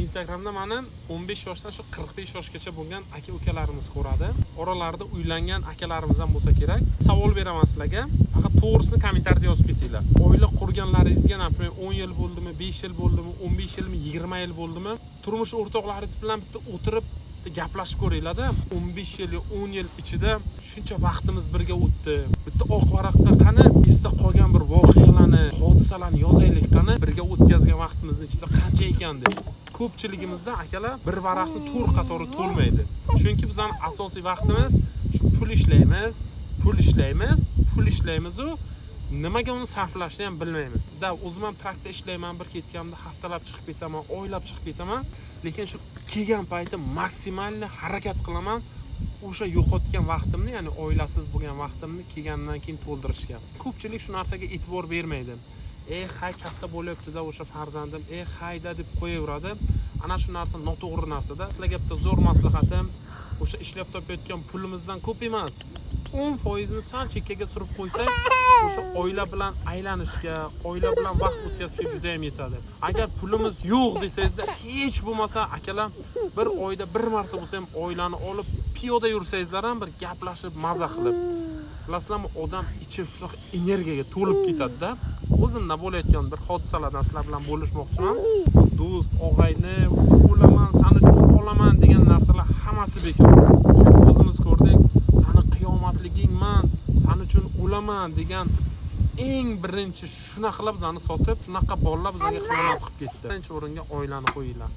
Instagramda meni 15 yoshdan shu 45 yoshgacha bo'lgan aka-ukalarimiz ko'radi. Oralarida uylangan akalarimiz ham bo'lsa kerak. Savol beraman sizlarga. Faqat to'g'risini kommentariyada yozib ketinglar. Oila qurganlaringizga, например, 10 yil bo'ldimi, 5 yil bo'ldimi, 15 yilmi, 20 yil bo'ldimi? Turmush o'rtoqlaringiz bilan bitta o'tirib gaplashib ko'ringlar-da. 15 yil, 10 yil ichida shuncha vaqtimiz birga o'tdi. Bitta oq varaqqa qani esda qolgan bir voqealarni, hodisalarni yozaylik, qani birga o'tkazgan vaqtimizning ichida qancha ekan deb. Ko'pchiligimizda akalar bir varaqni to'rt qatori to'lmaydi. Chunki bizning asosiy vaqtimiz shu pul ishlaymiz u nimaga uni sarflashni ham bilmaymiz. O'zim ham traktor ishlayman, bir ketganimda haftalab chiqib ketaman, oylab chiqib ketaman, lekin shu kelgan payti maksimalni harakat qilaman o'sha yo'qotgan vaqtimni, ya'ni oilasiz bo'lgan vaqtimni kelgandan keyin to'ldirishga. Ko'pchilik shu narsaga e'tibor bermaydi. Hay katta bo'lyapti-da o'sha farzandim, hayda deb qo'yaveradi. Ana shu narsa noto'g'ri narsa-da. Sizlarga bitta zo'r maslahatim, o'sha ishlab topayotgan pulimizdan ko'p emas, 10% ni sal chekkaga surib qo'ysak, o'sha oila bilan aylanishga, oila bilan vaqt o'tkazishga juda ham yetadi. Agar pulimiz yo'q desangizda, hech bo'lmasa akalar bir oyda bir marta bo'lsa ham oilani olib piyoda yursangizlar ham bir gaplashib, maza qilib. Bilasizlarmi, odam ichi energiyaga to'lib ketadi-da. O'zimda bo'layotgan bir hodisalardan sizlar bilan bo'lishmoqchiman. Do'st, og'ayni, o'laman, seni uchun olaman degan narsalar hammasi bekor. O'zimiz ko'rdik, seni qiyomatligingman, seni uchun o'laman degan eng birinchi shunaqalab bizani sotib, shunaqa bolalar bizga xiyonat qilib ketdi. Birinchi o'ringa oilani qo'yinglar.